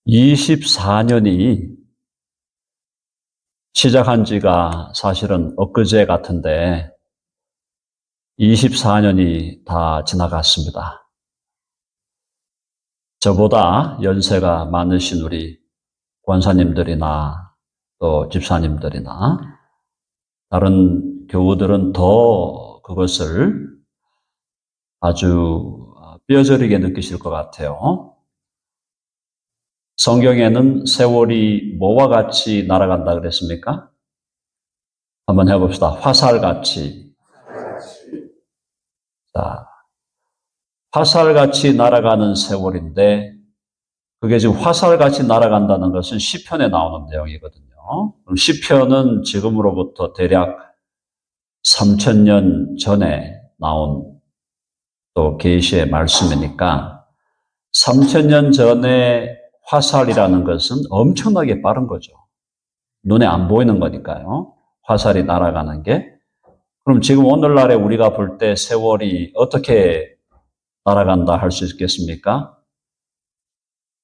24년이 시작한 지가 사실은 엊그제 같은데 24년이 다 지나갔습니다. 저보다 연세가 많으신 우리 권사님들이나 또 집사님들이나 다른 교우들은 더 그것을 아주 뼈저리게 느끼실 것 같아요. 성경에는 세월이 뭐와 같이 날아간다 그랬습니까? 한번 해봅시다. 화살같이. 자, 화살같이 날아가는 세월인데 그게 지금 화살같이 날아간다는 것은 시편에 나오는 내용이거든요. 그럼 시편은 지금으로부터 대략 3000년 전에 나온 또 계시의 말씀이니까 3000년 전에 화살이라는 것은 엄청나게 빠른 거죠. 눈에 안 보이는 거니까요. 화살이 날아가는 게. 그럼 지금 오늘날에 우리가 볼 때 세월이 어떻게 날아간다 할 수 있겠습니까?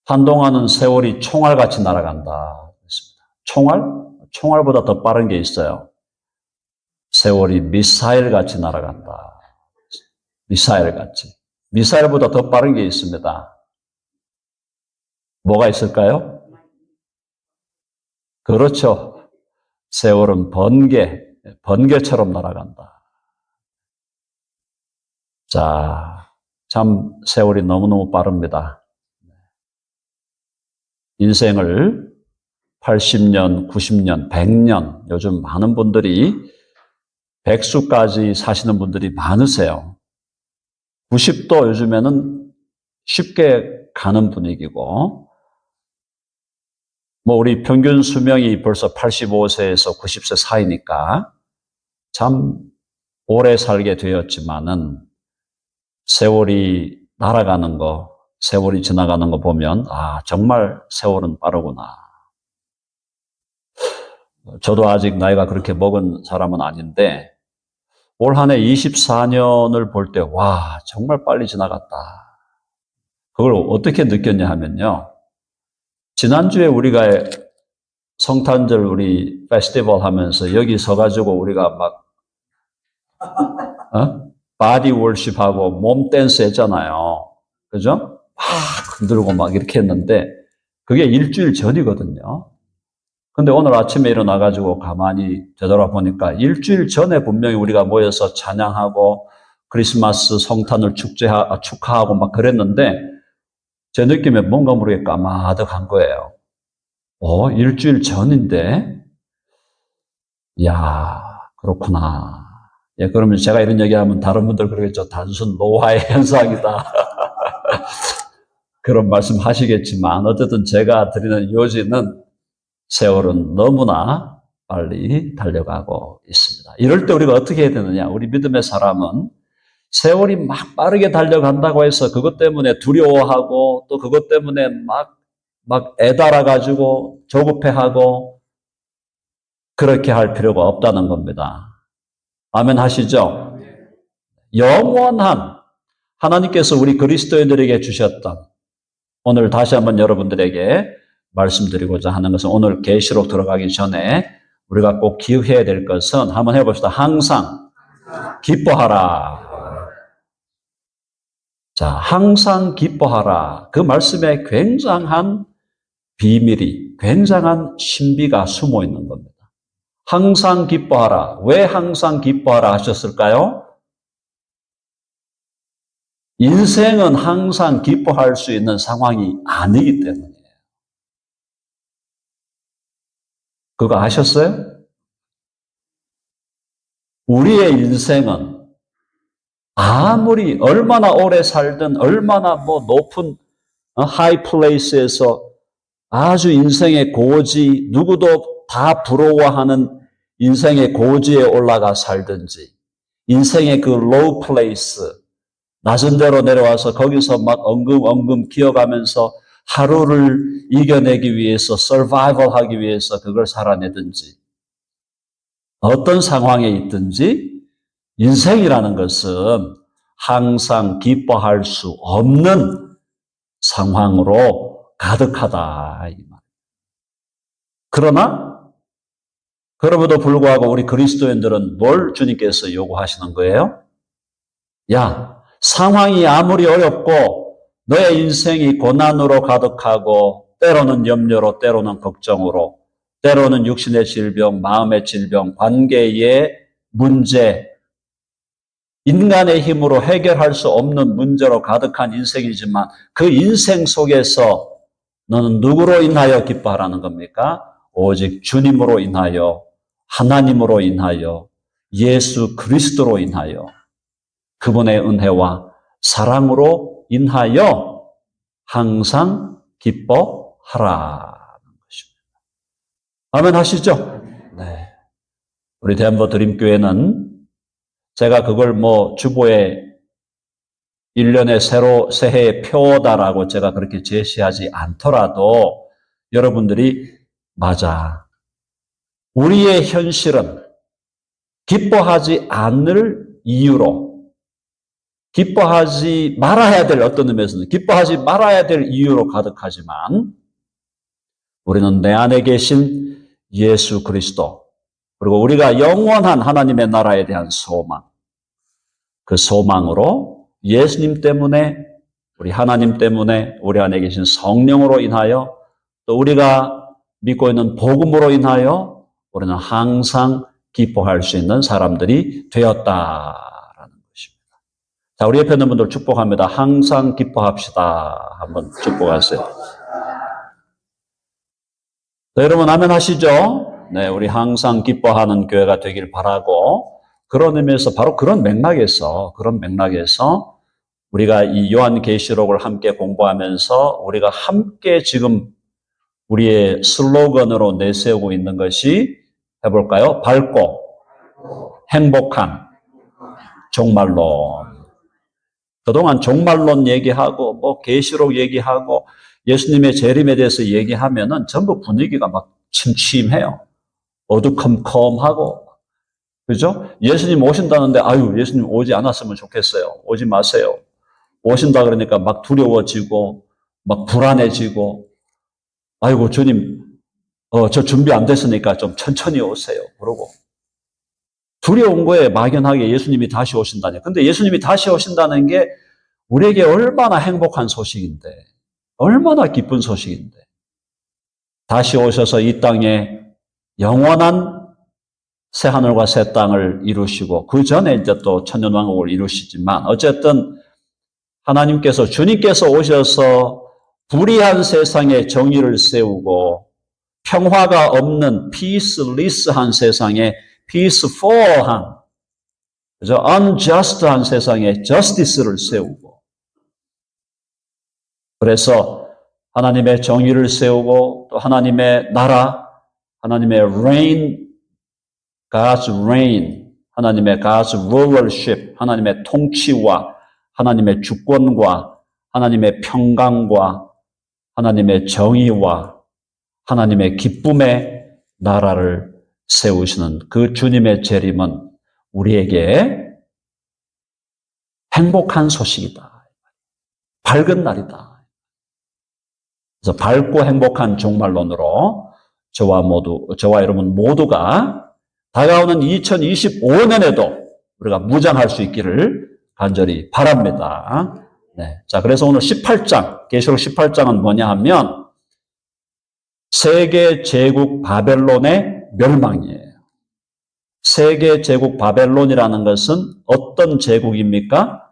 한동안은 세월이 총알같이 날아간다. 총알? 총알보다 더 빠른 게 있어요. 세월이 미사일같이 날아간다. 미사일같이. 미사일보다 더 빠른 게 있습니다. 뭐가 있을까요? 그렇죠. 세월은 번개처럼 날아간다. 자, 참 세월이 너무너무 빠릅니다. 인생을 80년, 90년, 100년, 요즘 많은 분들이 100수까지 사시는 분들이 많으세요. 90도 요즘에는 쉽게 가는 분위기고, 우리 평균 수명이 벌써 85세에서 90세 사이니까 참 오래 살게 되었지만은 세월이 날아가는 거, 세월이 지나가는 거 보면 정말 세월은 빠르구나. 저도 아직 나이가 그렇게 먹은 사람은 아닌데 올 한 해 24년을 볼 때 정말 빨리 지나갔다. 그걸 어떻게 느꼈냐 하면요. 지난주에 우리가 성탄절 우리 페스티벌 하면서 여기 서가지고 우리가 바디 월십하고 몸 댄스 했잖아요. 그죠? 막 흔들고 막 이렇게 했는데 그게 일주일 전이거든요. 근데 오늘 아침에 일어나가지고 가만히 되돌아보니까 일주일 전에 분명히 우리가 모여서 찬양하고 크리스마스 성탄을 축하하고 막 그랬는데 제 느낌에 뭔가 모르게 까마득한 거예요. 일주일 전인데? 이야, 그렇구나. 예, 그러면 제가 이런 얘기하면 다른 분들 그러겠죠. 단순 노화의 현상이다. 그런 말씀 하시겠지만, 어쨌든 제가 드리는 요지는 세월은 너무나 빨리 달려가고 있습니다. 이럴 때 우리가 어떻게 해야 되느냐? 우리 믿음의 사람은 세월이 막 빠르게 달려간다고 해서 그것 때문에 두려워하고 또 그것 때문에 막 애달아가지고 조급해하고 그렇게 할 필요가 없다는 겁니다. 아멘 하시죠? 영원한 하나님께서 우리 그리스도인들에게 주셨던 오늘 다시 한번 여러분들에게 말씀드리고자 하는 것은 오늘 계시록 들어가기 전에 우리가 꼭 기억해야 될 것은 한번 해봅시다. 항상 기뻐하라. 자, 항상 기뻐하라. 그 말씀에 굉장한 비밀이, 굉장한 신비가 숨어 있는 겁니다. 항상 기뻐하라. 왜 항상 기뻐하라 하셨을까요? 인생은 항상 기뻐할 수 있는 상황이 아니기 때문이에요. 그거 아셨어요? 우리의 인생은 아무리 얼마나 오래 살든 얼마나 높은 하이 플레이스에서 아주 인생의 고지, 누구도 다 부러워하는 인생의 고지에 올라가 살든지 인생의 그 로우 플레이스, 낮은 데로 내려와서 거기서 막 엉금엉금 기어가면서 하루를 이겨내기 위해서 서바이벌 하기 위해서 그걸 살아내든지 어떤 상황에 있든지 인생이라는 것은 항상 기뻐할 수 없는 상황으로 가득하다. 이 말. 그러나 그럼에도 불구하고 우리 그리스도인들은 뭘 주님께서 요구하시는 거예요? 야, 상황이 아무리 어렵고 너의 인생이 고난으로 가득하고 때로는 염려로 때로는 걱정으로 때로는 육신의 질병, 마음의 질병, 관계의 문제, 인간의 힘으로 해결할 수 없는 문제로 가득한 인생이지만 그 인생 속에서 너는 누구로 인하여 기뻐하라는 겁니까? 오직 주님으로 인하여, 하나님으로 인하여, 예수 그리스도로 인하여, 그분의 은혜와 사랑으로 인하여 항상 기뻐하라는 것입니다. 아멘 하시죠? 네. 우리 대한민국 드림교회는 제가 그걸 주보에 1년의 새해의 표다라고 제가 그렇게 제시하지 않더라도 여러분들이 맞아. 우리의 현실은 기뻐하지 않을 이유로 기뻐하지 말아야 될 어떤 의미에서는 기뻐하지 말아야 될 이유로 가득하지만 우리는 내 안에 계신 예수 그리스도 그리고 우리가 영원한 하나님의 나라에 대한 소망 그 소망으로 예수님 때문에 우리 하나님 때문에 우리 안에 계신 성령으로 인하여 또 우리가 믿고 있는 복음으로 인하여 우리는 항상 기뻐할 수 있는 사람들이 되었다라는 것입니다. 자, 우리 옆에 있는 분들 축복합니다. 항상 기뻐합시다. 한번 축복하세요. 네, 여러분 아멘 하시죠? 네, 우리 항상 기뻐하는 교회가 되길 바라고 그런 의미에서 바로 그런 맥락에서 우리가 이 요한계시록을 함께 공부하면서 우리가 함께 지금 우리의 슬로건으로 내세우고 있는 것이 해볼까요? 밝고 행복한 종말론. 그동안 종말론 얘기하고 계시록 얘기하고 예수님의 재림에 대해서 얘기하면은 전부 분위기가 막 침침해요. 어두컴컴하고 그죠? 예수님 오신다는데 예수님 오지 않았으면 좋겠어요. 오지 마세요. 오신다 그러니까 막 두려워지고 막 불안해지고 아이고 주님 저 준비 안 됐으니까 좀 천천히 오세요. 그러고 두려운 거에 막연하게 예수님이 다시 오신다니. 근데 예수님이 다시 오신다는 게 우리에게 얼마나 행복한 소식인데 얼마나 기쁜 소식인데 다시 오셔서 이 땅에 영원한 새하늘과 새 땅을 이루시고 그 전에 이제 또 천년왕국을 이루시지만 어쨌든 하나님께서 주님께서 오셔서 불의한 세상에 정의를 세우고 평화가 없는 peaceless한 세상에 peaceful한 그죠? unjust한 세상에 justice를 세우고 그래서 하나님의 정의를 세우고 또 하나님의 나라 하나님의 reign God's reign 하나님의 God's rulership 하나님의 통치와 하나님의 주권과 하나님의 평강과 하나님의 정의와 하나님의 기쁨의 나라를 세우시는 그 주님의 재림은 우리에게 행복한 소식이다. 밝은 날이다. 그래서 밝고 행복한 종말론으로 저와 여러분 모두가 다가오는 2025년에도 우리가 무장할 수 있기를 간절히 바랍니다. 네. 자, 그래서 오늘 18장, 계시록 18장은 뭐냐 하면 세계 제국 바벨론의 멸망이에요. 세계 제국 바벨론이라는 것은 어떤 제국입니까?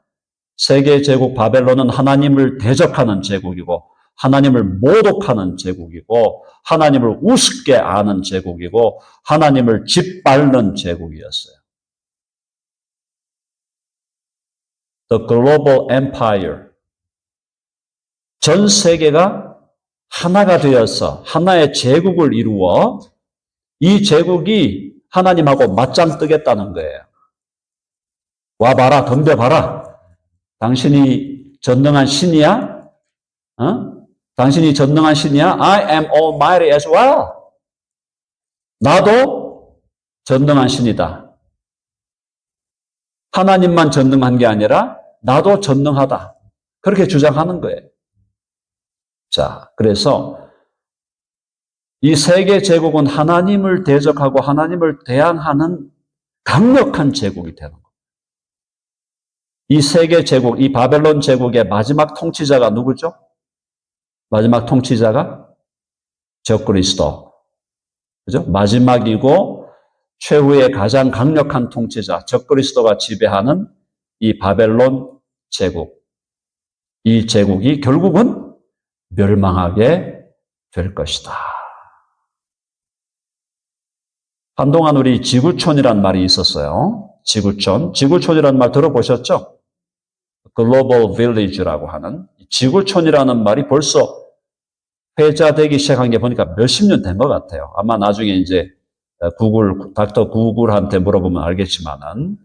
세계 제국 바벨론은 하나님을 대적하는 제국이고 하나님을 모독하는 제국이고 하나님을 우습게 아는 제국이고 하나님을 짓밟는 제국이었어요. The Global Empire. 전 세계가 하나가 되어서 하나의 제국을 이루어 이 제국이 하나님하고 맞짱 뜨겠다는 거예요. 와봐라, 덤벼봐라. 당신이 전능한 신이야? 당신이 전능한 신이야? I am almighty as well. 나도 전능한 신이다. 하나님만 전능한 게 아니라 나도 전능하다. 그렇게 주장하는 거예요. 자, 그래서 이 세계 제국은 하나님을 대적하고 하나님을 대항하는 강력한 제국이 되는 거예요. 이 세계 제국, 이 바벨론 제국의 마지막 통치자가 누구죠? 마지막 통치자가 적그리스도. 그죠? 마지막이고 최후의 가장 강력한 통치자, 적그리스도가 지배하는 이 바벨론 제국. 이 제국이 결국은 멸망하게 될 것이다. 한동안 우리 지구촌이란 말이 있었어요. 지구촌. 지구촌이란 말 들어보셨죠? 글로벌 빌리지라고 하는 지구촌이라는 말이 벌써 회자되기 시작한 게 보니까 몇십 년 된 것 같아요. 아마 나중에 이제 닥터 구글한테 물어보면 알겠지만은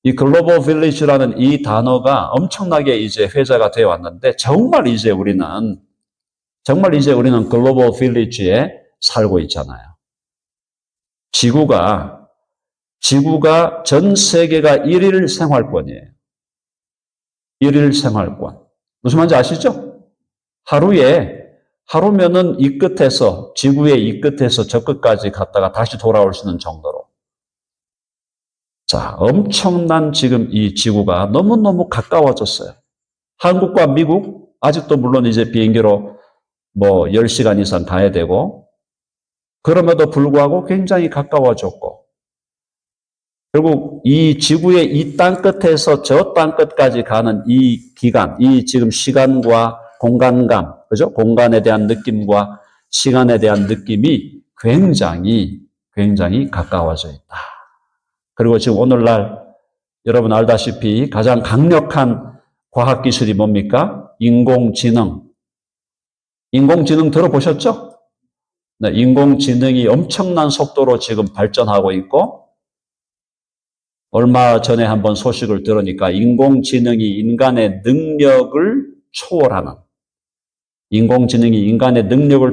이 글로벌 빌리지라는 이 단어가 엄청나게 이제 회자가 되어 왔는데 정말 이제 우리는 글로벌 빌리지에 살고 있잖아요. 지구가 전 세계가 일일 생활권이에요. 일일 생활권. 무슨 말인지 아시죠? 하루면은 이 끝에서, 지구의 이 끝에서 저 끝까지 갔다가 다시 돌아올 수 있는 정도로. 자, 엄청난 지금 이 지구가 너무너무 가까워졌어요. 한국과 미국, 아직도 물론 이제 비행기로 10시간 이상 가야 되고, 그럼에도 불구하고 굉장히 가까워졌고, 결국 이 지구의 이 땅 끝에서 저 땅 끝까지 가는 이 기간, 이 지금 시간과 공간감, 그죠? 공간에 대한 느낌과 시간에 대한 느낌이 굉장히 가까워져 있다. 그리고 지금 오늘날 여러분 알다시피 가장 강력한 과학기술이 뭡니까? 인공지능. 인공지능 들어보셨죠? 네, 인공지능이 엄청난 속도로 지금 발전하고 있고, 얼마 전에 한번 소식을 들으니까 인공지능이 인간의 능력을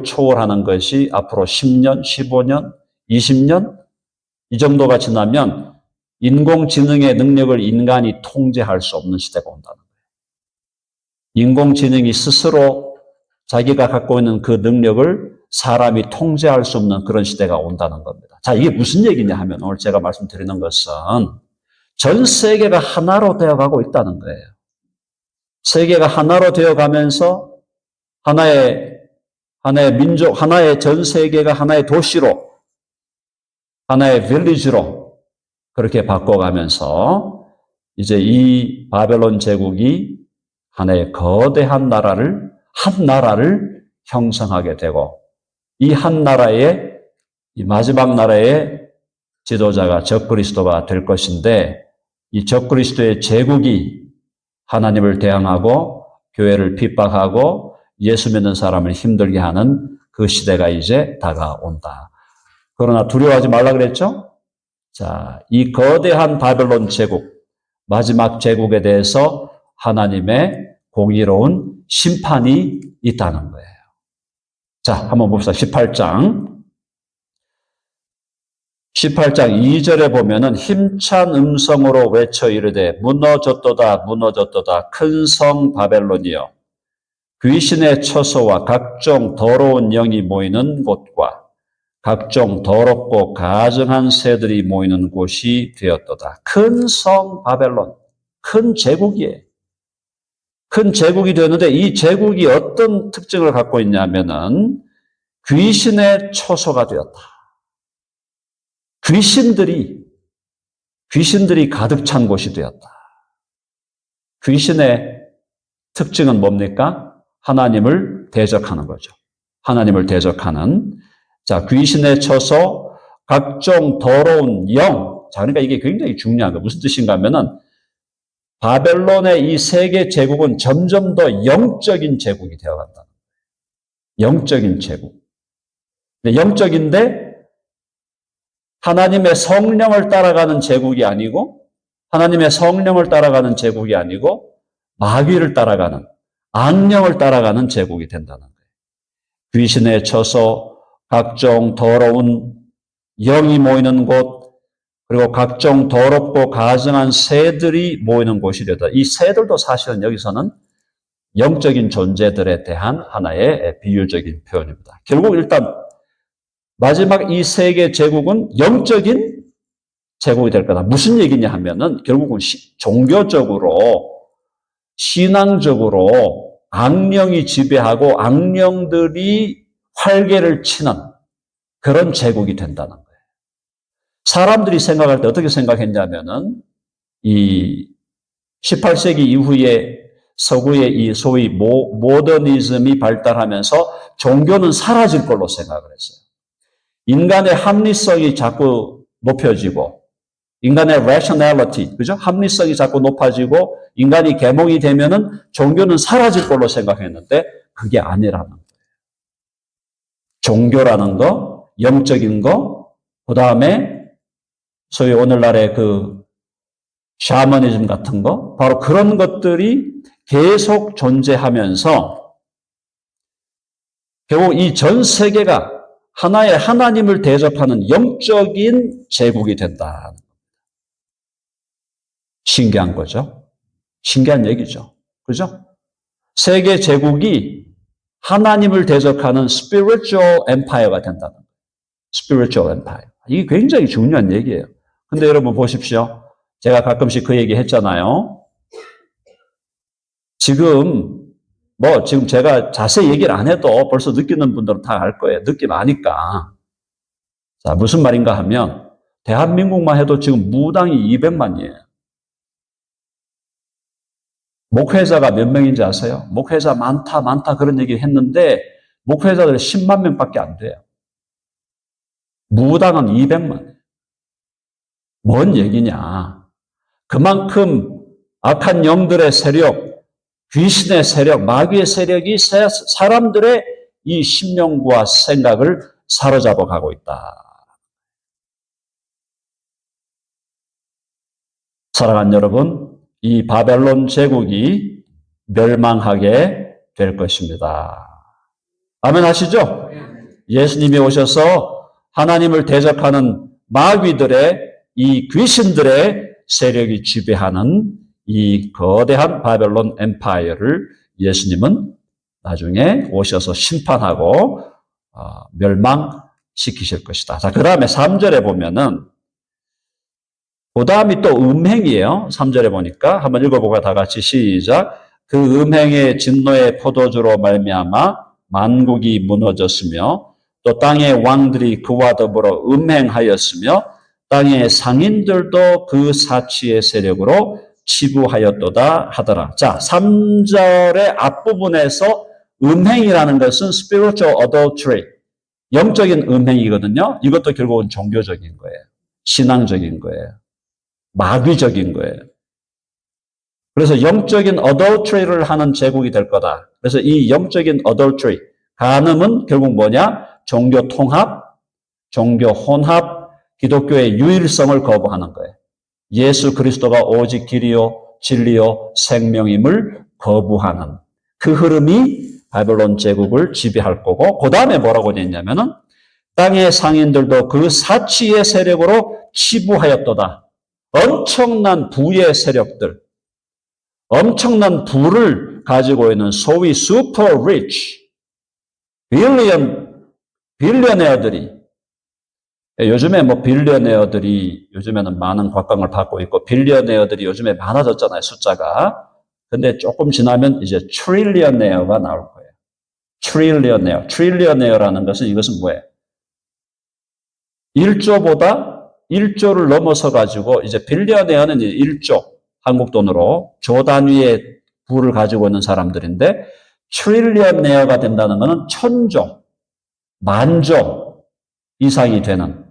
초월하는 것이 앞으로 10년, 15년, 20년 이 정도가 지나면 인공지능의 능력을 인간이 통제할 수 없는 시대가 온다는 거예요. 인공지능이 스스로 자기가 갖고 있는 그 능력을 사람이 통제할 수 없는 그런 시대가 온다는 겁니다. 자, 이게 무슨 얘기냐 하면 오늘 제가 말씀드리는 것은 전 세계가 하나로 되어가고 있다는 거예요. 세계가 하나로 되어가면서 하나의 민족, 전 세계가 하나의 도시로, 하나의 빌리지로 그렇게 바꿔가면서 이제 이 바벨론 제국이 하나의 거대한 한 나라를 형성하게 되고, 이 한 나라의, 이 마지막 나라의 지도자가 적그리스도가 될 것인데, 이 적그리스도의 제국이 하나님을 대항하고 교회를 핍박하고 예수 믿는 사람을 힘들게 하는 그 시대가 이제 다가온다. 그러나 두려워하지 말라 그랬죠? 자, 이 거대한 바벨론 제국, 마지막 제국에 대해서 하나님의 공의로운 심판이 있다는 거예요. 자, 한번 봅시다. 18장 2절에 보면은 힘찬 음성으로 외쳐 이르되 무너졌도다 무너졌도다 큰 성 바벨론이여, 귀신의 처소와 각종 더러운 영이 모이는 곳과 각종 더럽고 가증한 새들이 모이는 곳이 되었도다. 큰 성 바벨론, 큰 제국이에요. 큰 제국이 되었는데 이 제국이 어떤 특징을 갖고 있냐면은 귀신의 처소가 되었다. 귀신들이 가득 찬 곳이 되었다. 귀신의 특징은 뭡니까? 하나님을 대적하는 거죠. 하나님을 대적하는. 자, 귀신의 처소, 각종 더러운 영. 자, 그러니까 이게 굉장히 중요한 거예요. 무슨 뜻인가 하면은 바벨론의 이 세계 제국은 점점 더 영적인 제국이 되어간다. 영적인 제국. 영적인데 하나님의 성령을 따라가는 제국이 아니고, 마귀를 따라가는, 악령을 따라가는 제국이 된다는 거예요. 귀신의 처소, 각종 더러운 영이 모이는 곳, 그리고 각종 더럽고 가증한 새들이 모이는 곳이 되다. 이 새들도 사실은 여기서는 영적인 존재들에 대한 하나의 비유적인 표현입니다. 결국 일단 마지막 이 세계 제국은 영적인 제국이 될 거다. 무슨 얘기냐 하면은 결국은 종교적으로 신앙적으로 악령이 지배하고 악령들이 활개를 치는 그런 제국이 된다는 거예요. 사람들이 생각할 때 어떻게 생각했냐면은 이 18세기 이후에 서구의 이 소위 모더니즘이 발달하면서 종교는 사라질 걸로 생각을 했어요. 인간의 합리성이 자꾸 높여지고 인간의 rationality, 그죠? 합리성이 자꾸 높아지고 인간이 계몽이 되면은 종교는 사라질 걸로 생각했는데 그게 아니라는 거예요. 종교라는 거, 영적인 거, 그 다음에 소위 오늘날의 그 샤머니즘 같은 거, 바로 그런 것들이 계속 존재하면서 결국 이 전 세계가 하나의 하나님을 대접하는 영적인 제국이 된다. 신기한 거죠. 신기한 얘기죠. 그죠? 세계 제국이 하나님을 대적하는 spiritual empire가 된다는 거예요. spiritual empire. 이게 굉장히 중요한 얘기예요. 근데 여러분 보십시오. 제가 가끔씩 그 얘기 했잖아요. 지금 제가 자세히 얘기를 안 해도 벌써 느끼는 분들은 다 알 거예요. 느낌 아니까. 자, 무슨 말인가 하면 대한민국만 해도 지금 무당이 200만이에요. 목회자가 몇 명인지 아세요? 목회자 많다 그런 얘기 했는데 목회자들 10만 명밖에 안 돼요. 무당은 200만. 뭔 얘기냐? 그만큼 악한 영들의 세력, 귀신의 세력, 마귀의 세력이 사람들의 이 심령과 생각을 사로잡아 가고 있다. 사랑하는 여러분, 이 바벨론 제국이 멸망하게 될 것입니다. 아멘 하시죠? 예수님이 오셔서 하나님을 대적하는 마귀들의 이 귀신들의 세력이 지배하는 이 거대한 바벨론 엠파이어를 예수님은 나중에 오셔서 심판하고 멸망시키실 것이다. 자, 그 다음에 3절에 보면은 그 다음이 또 음행이에요. 3절에 보니까 한번 읽어보고 다 같이 시작. 그 음행의 진노의 포도주로 말미암아 만국이 무너졌으며 또 땅의 왕들이 그와 더불어 음행하였으며 땅의 상인들도 그 사치의 세력으로 치부하였도다 하더라. 자, 3절의 앞부분에서 음행이라는 것은 spiritual adultery, 영적인 음행이거든요. 이것도 결국은 종교적인 거예요. 신앙적인 거예요. 마귀적인 거예요. 그래서 영적인 adultery를 하는 제국이 될 거다. 그래서 이 영적인 adultery, 간음은 결국 뭐냐? 종교 통합, 종교 혼합, 기독교의 유일성을 거부하는 거예요. 예수 그리스도가 오직 길이요, 진리요, 생명임을 거부하는 그 흐름이 바벨론 제국을 지배할 거고, 그 다음에 뭐라고 했냐면은 땅의 상인들도 그 사치의 세력으로 치부하였도다. 엄청난 부의 세력들, 엄청난 부를 가지고 있는 소위 super rich, 빌리어네어들이, 요즘에 빌리어네어들이 요즘에는 많은 곽광을 받고 있고, 빌리어네어들이 요즘에 많아졌잖아요, 숫자가. 근데 조금 지나면 이제 트릴리어네어가 나올 거예요. 트릴리어네어라는 것은 이것은 뭐예요? 1조를 넘어서 가지고 이제 빌리어네어는 1조, 한국 돈으로 조 단위의 부를 가지고 있는 사람들인데, 트릴리어네어가 된다는 것은 1000조, 만조 이상이 되는,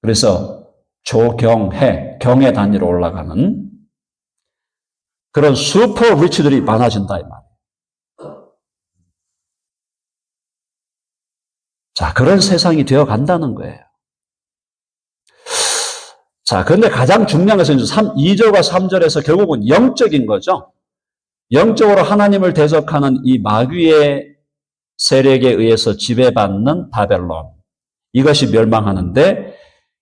그래서 경의 단위로 올라가는 그런 슈퍼 리치들이 많아진다 이 말이에요. 자, 그런 세상이 되어 간다는 거예요. 자, 그런데 가장 중요한 것은 2절과 3절에서 결국은 영적인 거죠. 영적으로 하나님을 대적하는 이 마귀의 세력에 의해서 지배받는 바벨론. 이것이 멸망하는데,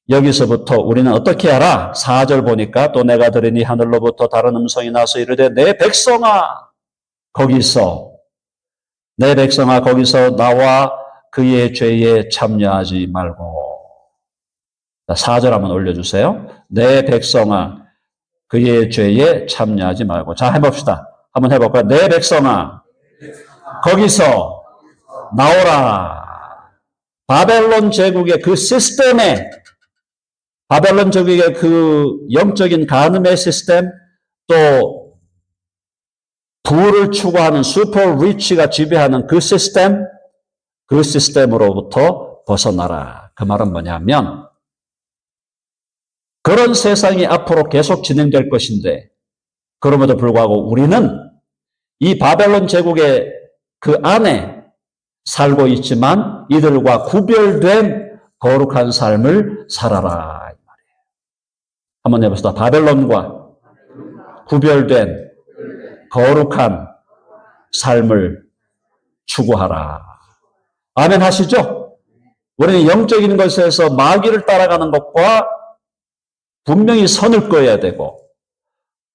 여기서부터 우리는 어떻게 하라? 4절 보니까 또 내가 들으니 하늘로부터 다른 음성이 나서 이르되 내 백성아, 거기서 내 백성아 거기서 나와 그의 죄에 참여하지 말고. 4절 한번 올려주세요. 내 백성아 그의 죄에 참여하지 말고. 자, 해봅시다. 한번 해볼까요? 내 백성아 거기서 나오라. 바벨론 제국의 그 시스템에, 바벨론 제국의 그 영적인 간음의 시스템, 또 부를 추구하는 슈퍼 리치가 지배하는 그 시스템, 그 시스템으로부터 벗어나라. 그 말은 뭐냐면 그런 세상이 앞으로 계속 진행될 것인데 그럼에도 불구하고 우리는 이 바벨론 제국의 그 안에 살고 있지만 이들과 구별된 거룩한 삶을 살아라. 이 말이에요. 한번 해봅시다. 바벨론과 구별된 거룩한 삶을 추구하라. 아멘 하시죠? 우리는 영적인 것에서 마귀를 따라가는 것과 분명히 선을 그어야 되고,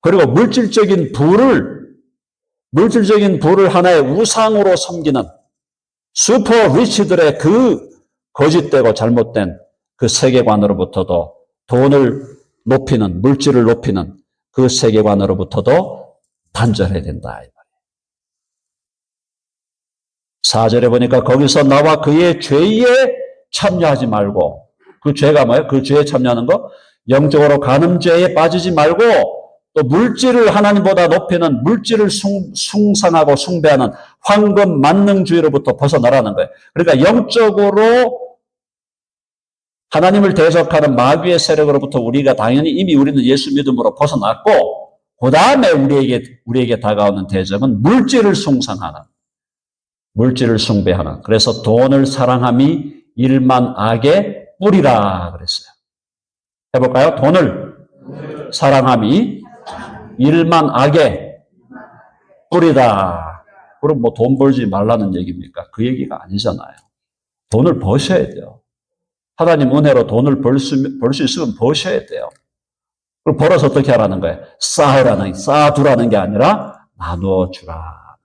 그리고 물질적인 부를 하나의 우상으로 섬기는 슈퍼 리치들의 그 거짓되고 잘못된 그 세계관으로부터도, 돈을 높이는, 물질을 높이는 그 세계관으로부터도 단절해야 된다. 4절에 보니까 거기서 나와 그의 죄에 참여하지 말고, 그 죄가 뭐예요? 그 죄에 참여하는 거? 영적으로 간음죄에 빠지지 말고, 또 물질을 하나님보다 높이는, 물질을 숭상하고 숭배하는 황금 만능주의로부터 벗어나라는 거예요. 그러니까 영적으로 하나님을 대적하는 마귀의 세력으로부터 우리가 당연히 이미 우리는 예수 믿음으로 벗어났고, 그 다음에 우리에게 다가오는 대적은 물질을 숭상하는, 물질을 숭배하는. 그래서 돈을 사랑함이 일만 악의 뿌리라 그랬어요. 해볼까요? 돈을 사랑함이 일만 악의 뿌리다. 그럼 뭐 돈 벌지 말라는 얘기입니까? 그 얘기가 아니잖아요. 돈을 버셔야 돼요. 하나님 은혜로 돈을 벌 수 있으면 버셔야 돼요. 그걸 벌어서 어떻게 하라는 거예요? 쌓아두라는 게 아니라 나누어 주라.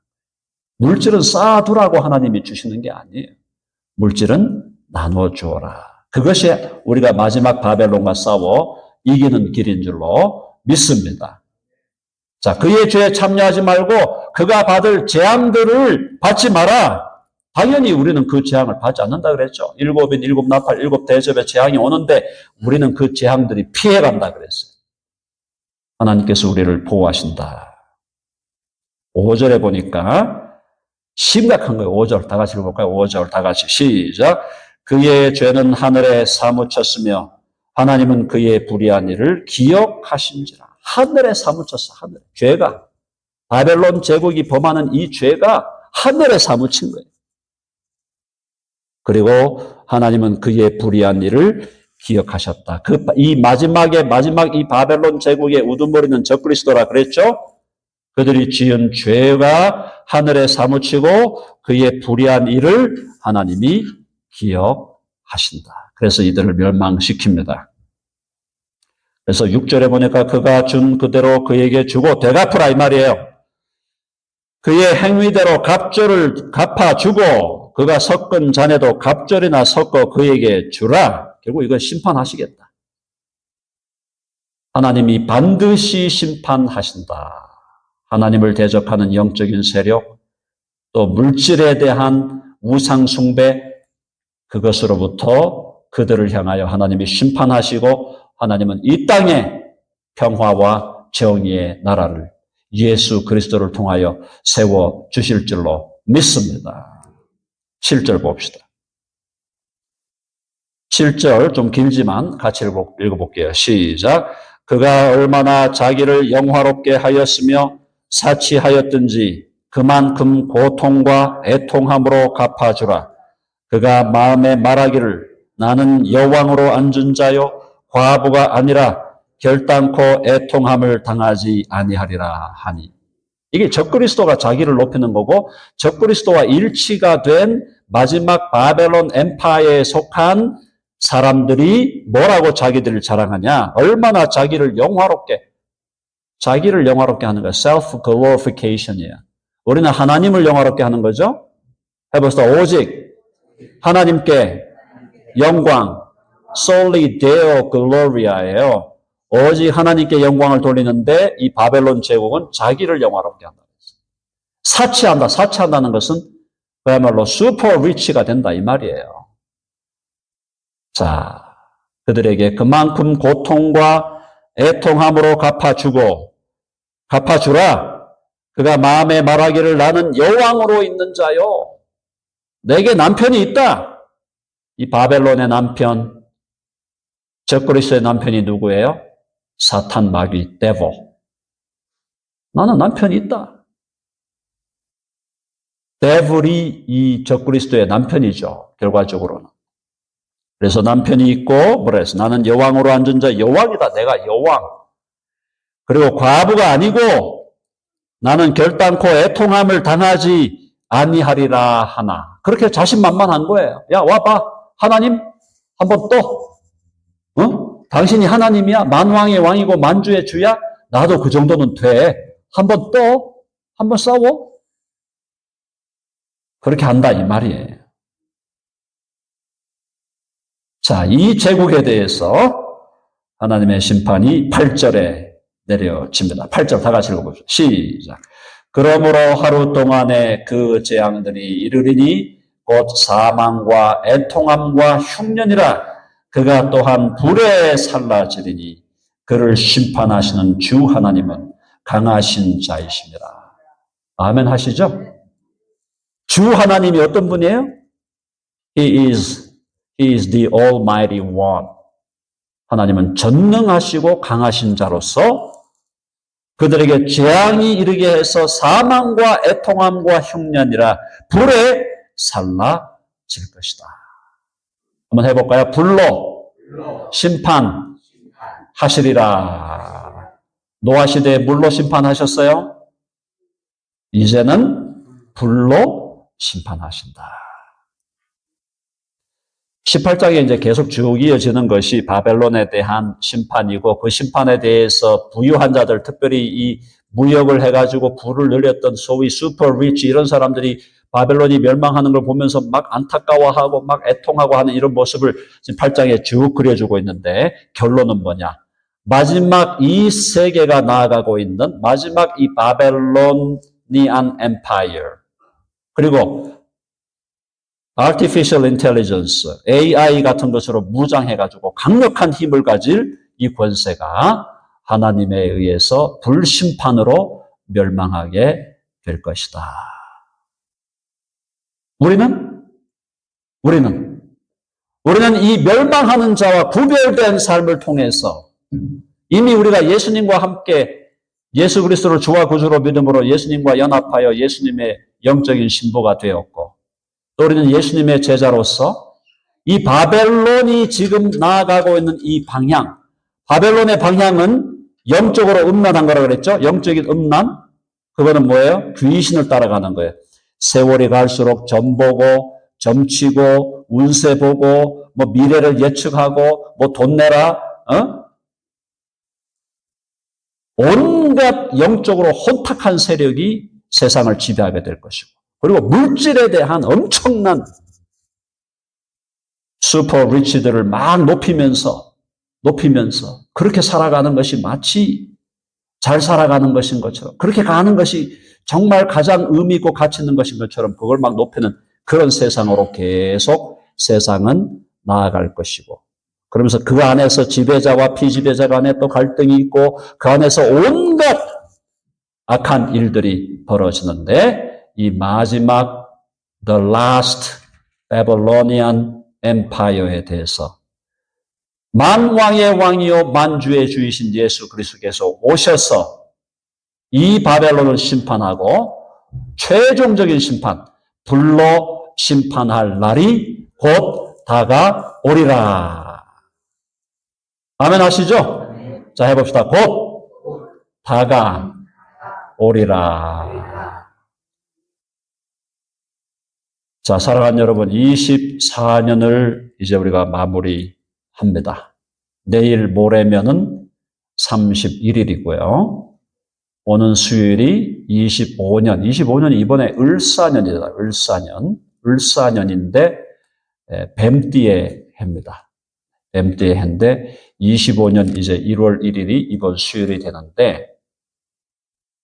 물질은 쌓아두라고 하나님이 주시는 게 아니에요. 물질은 나누어 주어라. 그것이 우리가 마지막 바벨론과 싸워 이기는 길인 줄로 믿습니다. 자, 그의 죄에 참여하지 말고 그가 받을 재앙들을 받지 마라. 당연히 우리는 그 재앙을 받지 않는다 그랬죠. 일곱 나팔, 일곱 대접의 재앙이 오는데 우리는 그 재앙들이 피해간다 그랬어요. 하나님께서 우리를 보호하신다. 5절에 보니까 심각한 거예요. 5절 다 같이 읽어볼까요? 5절 다 같이 시작. 그의 죄는 하늘에 사무쳤으며 하나님은 그의 불의한 일을 기억하신지라. 하늘에 사무쳤어. 하늘에. 죄가, 바벨론 제국이 범하는 이 죄가 하늘에 사무친 거예요. 그리고 하나님은 그의 불의한 일을 기억하셨다. 이 마지막 이 바벨론 제국의 우두머리는 적그리스도라 그랬죠? 그들이 지은 죄가 하늘에 사무치고 그의 불의한 일을 하나님이 기억하신다. 그래서 이들을 멸망시킵니다. 그래서 6절에 보니까 그가 준 그대로 그에게 주고 되갚으라 이 말이에요. 그의 행위대로 갑절을 갚아주고 그가 섞은 잔에도 갑절이나 섞어 그에게 주라. 결국 이건 심판하시겠다. 하나님이 반드시 심판하신다. 하나님을 대적하는 영적인 세력, 또 물질에 대한 우상 숭배, 그것으로부터 그들을 향하여 하나님이 심판하시고 하나님은 이 땅에 평화와 정의의 나라를 예수 그리스도를 통하여 세워 주실 줄로 믿습니다. 7절 봅시다. 7절 좀 길지만 같이 읽어볼게요. 시작. 그가 얼마나 자기를 영화롭게 하였으며 사치하였든지 그만큼 고통과 애통함으로 갚아주라. 그가 마음에 말하기를 나는 여왕으로 앉은 자요 과부가 아니라 결단코 애통함을 당하지 아니하리라 하니. 이게 적그리스도가 자기를 높이는 거고 적그리스도와 일치가 된 마지막 바벨론 엠파이어에 속한 사람들이 뭐라고 자기들을 자랑하냐? 얼마나 자기를 영화롭게 하는 거야. self glorification이야. 우리는 하나님을 영화롭게 하는 거죠. 해봅시다. 오직 하나님께 영광, solely Deo Gloria예요. 오직 하나님께 영광을 돌리는데 이 바벨론 제국은 자기를 영화롭게 한다. 사치한다. 사치한다는 것은 그야말로 슈퍼 리치가 된다 이 말이에요. 자, 그들에게 그만큼 고통과 애통함으로 갚아주라. 그가 마음에 말하기를 나는 여왕으로 있는 자요. 내게 남편이 있다. 이 바벨론의 남편, 적그리스도의 남편이 누구예요? 사탄, 마귀, 데보. 나는 남편이 있다. 데블이 이 적그리스도의 남편이죠. 결과적으로는. 그래서 남편이 있고 뭐라 했어? 나는 여왕으로 앉은 자 여왕이다. 내가 여왕. 그리고 과부가 아니고 나는 결단코 애통함을 당하지 아니하리라 하나. 그렇게 자신만만한 거예요. 야 와봐. 하나님 한번 또. 당신이 하나님이야. 만왕의 왕이고 만주의 주야. 나도 그 정도는 돼. 한번 또. 한번 싸워. 그렇게 한다 이 말이에요. 자, 이 제국에 대해서 하나님의 심판이 8절에 내려집니다. 8절 다 같이 읽어보십시오. 시작. 그러므로 하루 동안에 그 재앙들이 이르리니 곧 사망과 애통함과 흉년이라. 그가 또한 불에 살라지리니 그를 심판하시는 주 하나님은 강하신 자이십니다. 아멘 하시죠? 주 하나님이 어떤 분이에요? He is the Almighty One. 하나님은 전능하시고 강하신 자로서 그들에게 재앙이 이르게 해서 사망과 애통함과 흉년이라 불에 살라질 것이다. 한번 해볼까요? 불로 심판하시리라. 노아 시대에 물로 심판하셨어요? 이제는 불로 심판하신다. 18장에 이제 계속 쭉 이어지는 것이 바벨론에 대한 심판이고 그 심판에 대해서 부유한 자들, 특별히 이 무역을 해가지고 부를 늘렸던 소위 슈퍼 리치 이런 사람들이 바벨론이 멸망하는 걸 보면서 막 안타까워하고 막 애통하고 하는 이런 모습을 지금 8장에 쭉 그려주고 있는데 결론은 뭐냐? 마지막 이 세계가 나아가고 있는 마지막 이 바벨로니안 엠파이어 그리고 Artificial Intelligence, AI 같은 것으로 무장해가지고 강력한 힘을 가질 이 권세가 하나님에 의해서 불심판으로 멸망하게 될 것이다. 우리는 이 멸망하는 자와 구별된 삶을 통해서 이미 우리가 예수님과 함께 예수 그리스도를 주와 구주로 믿음으로 예수님과 연합하여 예수님의 영적인 신부가 되었고 또 우리는 예수님의 제자로서 이 바벨론이 지금 나아가고 있는 이 방향, 바벨론의 방향은 영적으로 음란한 거라고 그랬죠? 영적인 음란? 그거는 뭐예요? 귀신을 따라가는 거예요. 세월이 갈수록 점 보고, 점치고, 운세 보고, 뭐 미래를 예측하고, 뭐 돈 내라, 온갖 영적으로 혼탁한 세력이 세상을 지배하게 될 것이고, 그리고 물질에 대한 엄청난 슈퍼 리치들을 막 높이면서 그렇게 살아가는 것이 마치 잘 살아가는 것인 것처럼 그렇게 가는 것이 정말 가장 의미 있고 가치 있는 것인 것처럼 그걸 막 높이는 그런 세상으로 계속 세상은 나아갈 것이고 그러면서 그 안에서 지배자와 피지배자 간에 또 갈등이 있고 그 안에서 온갖 악한 일들이 벌어지는데 이 마지막 The Last Babylonian Empire에 대해서 만왕의 왕이요 만주의 주이신 예수 그리스도께서 오셔서 이 바벨론을 심판하고 최종적인 심판, 불로 심판할 날이 곧 다가오리라. 아멘 하시죠? 자, 해봅시다. 곧 다가오리라. 자, 사랑하는 여러분, 24년을 이제 우리가 마무리합니다. 내일 모레면은 31일이고요. 오는 수요일이 25년이 이번에 을사년이다. 을사년인데 뱀띠의 해입니다. 뱀띠의 해인데 25년 이제 1월 1일이 이번 수요일이 되는데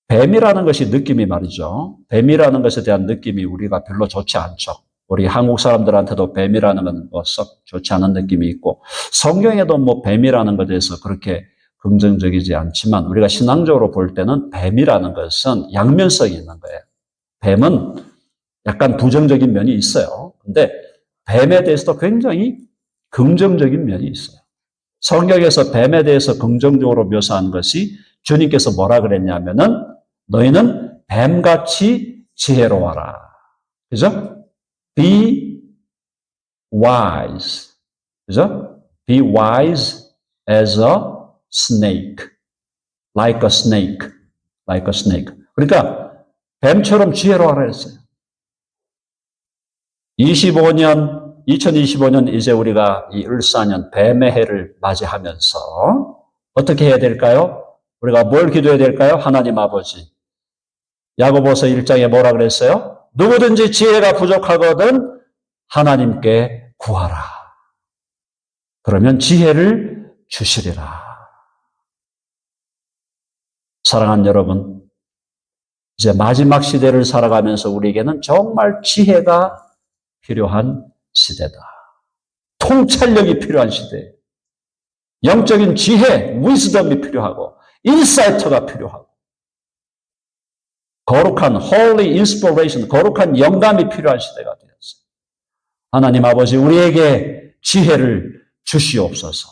뱀이라는 것이 느낌이 말이죠. 뱀이라는 것에 대한 느낌이 우리가 별로 좋지 않죠. 우리 한국 사람들한테도 뱀이라는 건 뭐 썩 좋지 않은 느낌이 있고 성경에도 뭐 뱀이라는 것에 대해서 그렇게 긍정적이지 않지만 우리가 신앙적으로 볼 때는 뱀이라는 것은 양면성이 있는 거예요. 뱀은 약간 부정적인 면이 있어요. 근데 뱀에 대해서도 굉장히 긍정적인 면이 있어요. 성경에서 뱀에 대해서 긍정적으로 묘사한 것이 주님께서 뭐라 그랬냐면은 너희는 뱀같이 지혜로워라. 그죠? Be wise. 그죠? Be wise as a snake. Like a snake. Like a snake. 그러니까 뱀처럼 지혜로워라 했어요. 2025년 이제 우리가 이 을사년 뱀의 해를 맞이하면서 어떻게 해야 될까요? 우리가 뭘 기도해야 될까요? 하나님 아버지. 야고보서 1장에 뭐라 그랬어요? 누구든지 지혜가 부족하거든 하나님께 구하라. 그러면 지혜를 주시리라. 사랑하는 여러분, 이제 마지막 시대를 살아가면서 우리에게는 정말 지혜가 필요한 시대다. 통찰력이 필요한 시대. 영적인 지혜, 위즈덤이 필요하고 인사이트가 필요하고 거룩한 holy inspiration, 거룩한 영감이 필요한 시대가 되었어요. 하나님 아버지 우리에게 지혜를 주시옵소서.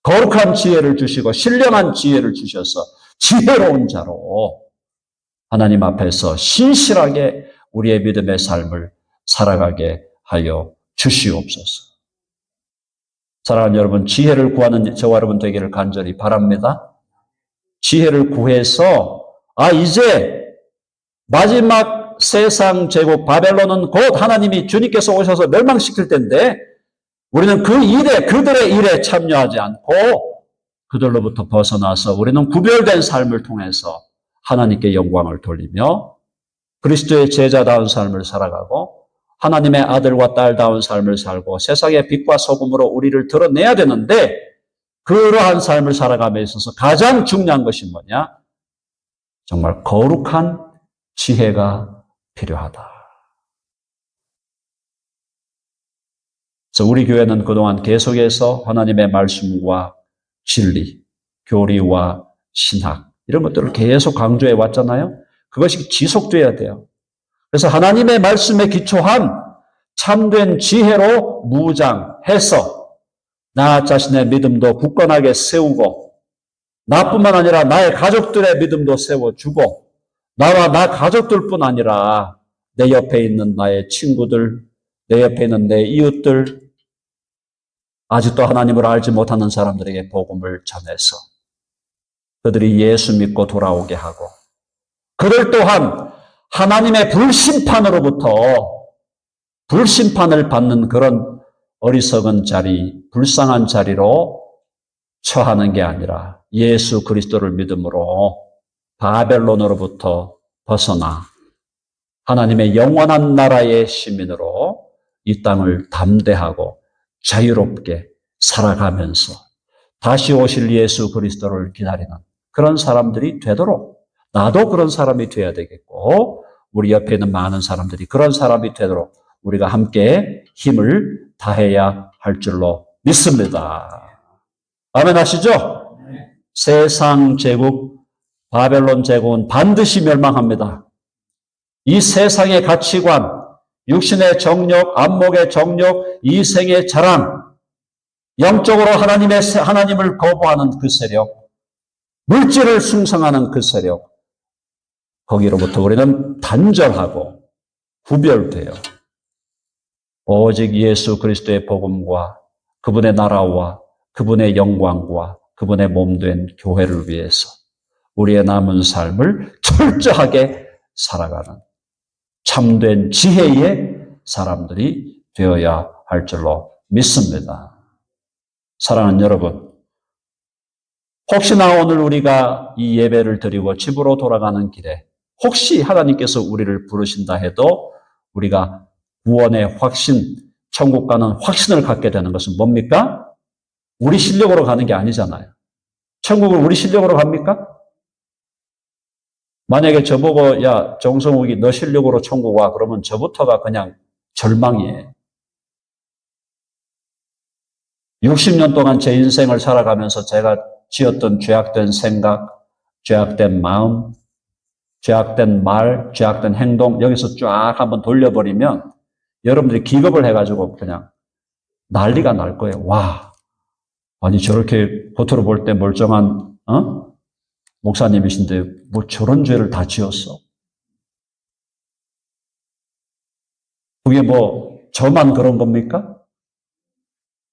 거룩한 지혜를 주시고 신령한 지혜를 주셔서 지혜로운 자로 하나님 앞에서 신실하게 우리의 믿음의 삶을 살아가게 하여 주시옵소서. 사랑하는 여러분, 지혜를 구하는 저와 여러분 되기를 간절히 바랍니다. 지혜를 구해서 이제 마지막 세상 제국 바벨론은 곧 하나님이 주님께서 오셔서 멸망시킬 텐데 우리는 그들의 일에 참여하지 않고 그들로부터 벗어나서 우리는 구별된 삶을 통해서 하나님께 영광을 돌리며 그리스도의 제자다운 삶을 살아가고 하나님의 아들과 딸다운 삶을 살고 세상의 빛과 소금으로 우리를 드러내야 되는데 그러한 삶을 살아감에 있어서 가장 중요한 것이 뭐냐? 정말 거룩한 지혜가 필요하다. 그래서 우리 교회는 그동안 계속해서 하나님의 말씀과 진리, 교리와 신학 이런 것들을 계속 강조해 왔잖아요. 그것이 지속돼야 돼요. 그래서 하나님의 말씀에 기초한 참된 지혜로 무장해서 나 자신의 믿음도 굳건하게 세우고 나뿐만 아니라 나의 가족들의 믿음도 세워주고 나와 나 가족들뿐 아니라 내 옆에 있는 나의 친구들, 내 옆에 있는 내 이웃들, 아직도 하나님을 알지 못하는 사람들에게 복음을 전해서 그들이 예수 믿고 돌아오게 하고 그들 또한 하나님의 불심판으로부터 불심판을 받는 그런 어리석은 자리, 불쌍한 자리로 처하는 게 아니라 예수 그리스도를 믿음으로 바벨론으로부터 벗어나 하나님의 영원한 나라의 시민으로 이 땅을 담대하고 자유롭게 살아가면서 다시 오실 예수 그리스도를 기다리는 그런 사람들이 되도록 나도 그런 사람이 돼야 되겠고 우리 옆에 있는 많은 사람들이 그런 사람이 되도록 우리가 함께 힘을 다해야 할 줄로 믿습니다. 아멘 하시죠? 세상 제국, 바벨론 제국은 반드시 멸망합니다. 이 세상의 가치관, 육신의 정욕, 안목의 정욕, 이생의 자랑, 영적으로 하나님을 거부하는 그 세력, 물질을 숭상하는 그 세력, 거기로부터 우리는 단절하고 구별되어 오직 예수 그리스도의 복음과 그분의 나라와 그분의 영광과 그분의 몸된 교회를 위해서 우리의 남은 삶을 철저하게 살아가는 참된 지혜의 사람들이 되어야 할 줄로 믿습니다. 사랑하는 여러분, 혹시나 오늘 우리가 이 예배를 드리고 집으로 돌아가는 길에 혹시 하나님께서 우리를 부르신다 해도 우리가 구원의 확신, 천국 가는 확신을 갖게 되는 것은 뭡니까? 우리 실력으로 가는 게 아니잖아요. 천국을 우리 실력으로 갑니까? 만약에 저보고 야 정성욱이 너 실력으로 천국 와 그러면 저부터가 그냥 절망이에요. 60년 동안 제 인생을 살아가면서 제가 지었던 죄악된 생각, 죄악된 마음, 죄악된 말, 죄악된 행동 여기서 쫙 한번 돌려버리면 여러분들이 기겁을 해가지고 그냥 난리가 날 거예요. 와, 아니 저렇게 겉으로 볼 때 멀쩡한 목사님이신데 뭐 저런 죄를 다 지었어? 그게 뭐 저만 그런 겁니까?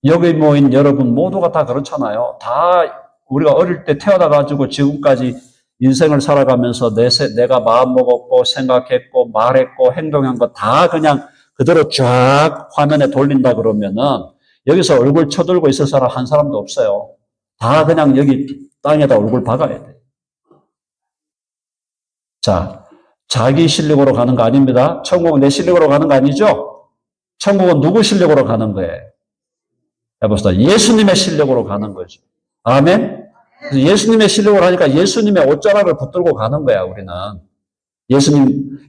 여기 모인 여러분 모두가 다 그렇잖아요. 다 우리가 어릴 때 태어나가지고 지금까지 인생을 살아가면서 내가 마음먹었고 생각했고 말했고 행동한 거 다 그냥 그대로 쫙 화면에 돌린다 그러면은 여기서 얼굴 쳐들고 있을 사람 한 사람도 없어요. 다 그냥 여기 땅에다 얼굴 박아야 돼. 자, 자기 실력으로 가는 거 아닙니다. 천국은 내 실력으로 가는 거 아니죠? 천국은 누구 실력으로 가는 거예요? 해봅시다. 예수님의 실력으로 가는 거죠. 아멘? 예수님의 실력으로 하니까 예수님의 옷자락을 붙들고 가는 거야, 우리는.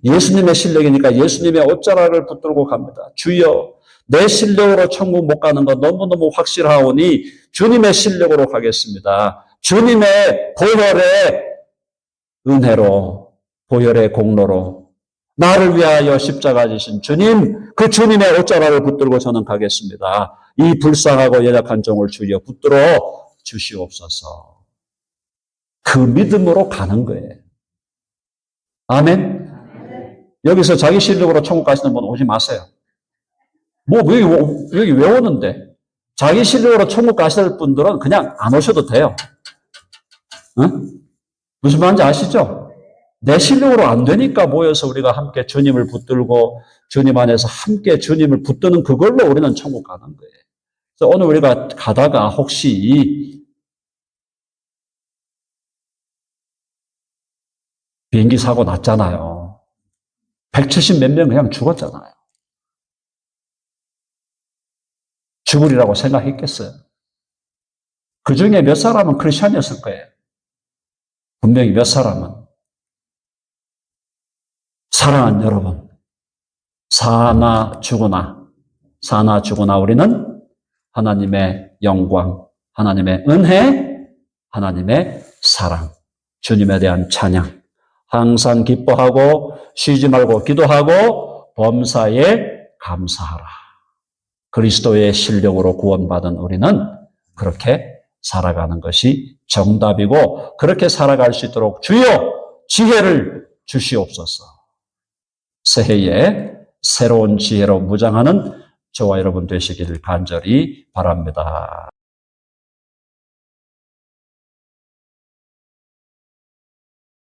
예수님의 실력이니까 예수님의 옷자락을 붙들고 갑니다. 주여, 내 실력으로 천국 못 가는 거 너무너무 확실하오니 주님의 실력으로 가겠습니다. 주님의 보혈의 은혜로, 보혈의 공로로 나를 위하여 십자가 지신 주님, 그 주님의 옷자락을 붙들고 저는 가겠습니다. 이 불쌍하고 연약한 종을 주여 붙들어 주시옵소서. 그 믿음으로 가는 거예요. 아멘? 여기서 자기 실력으로 천국 가시는 분 오지 마세요. 뭐 여기 왜 오는데? 자기 실력으로 천국 가실 분들은 그냥 안 오셔도 돼요. 응? 무슨 말인지 아시죠? 내 실력으로 안 되니까 모여서 우리가 함께 주님을 붙들고 주님 안에서 함께 주님을 붙드는 그걸로 우리는 천국 가는 거예요. 그래서 오늘 우리가 가다가 혹시 비행기 사고 났잖아요. 170 몇 명 그냥 죽었잖아요. 죽으리라고 생각했겠어요. 그 중에 몇 사람은 크리스천이었을 거예요. 분명히 몇 사람은. 사랑하는 여러분, 사나 죽으나 우리는 하나님의 영광, 하나님의 은혜, 하나님의 사랑, 주님에 대한 찬양, 항상 기뻐하고 쉬지 말고 기도하고 범사에 감사하라. 그리스도의 실력으로 구원받은 우리는 그렇게 살아가는 것이 정답이고 그렇게 살아갈 수 있도록 주여 지혜를 주시옵소서. 새해에 새로운 지혜로 무장하는 저와 여러분 되시기를 간절히 바랍니다.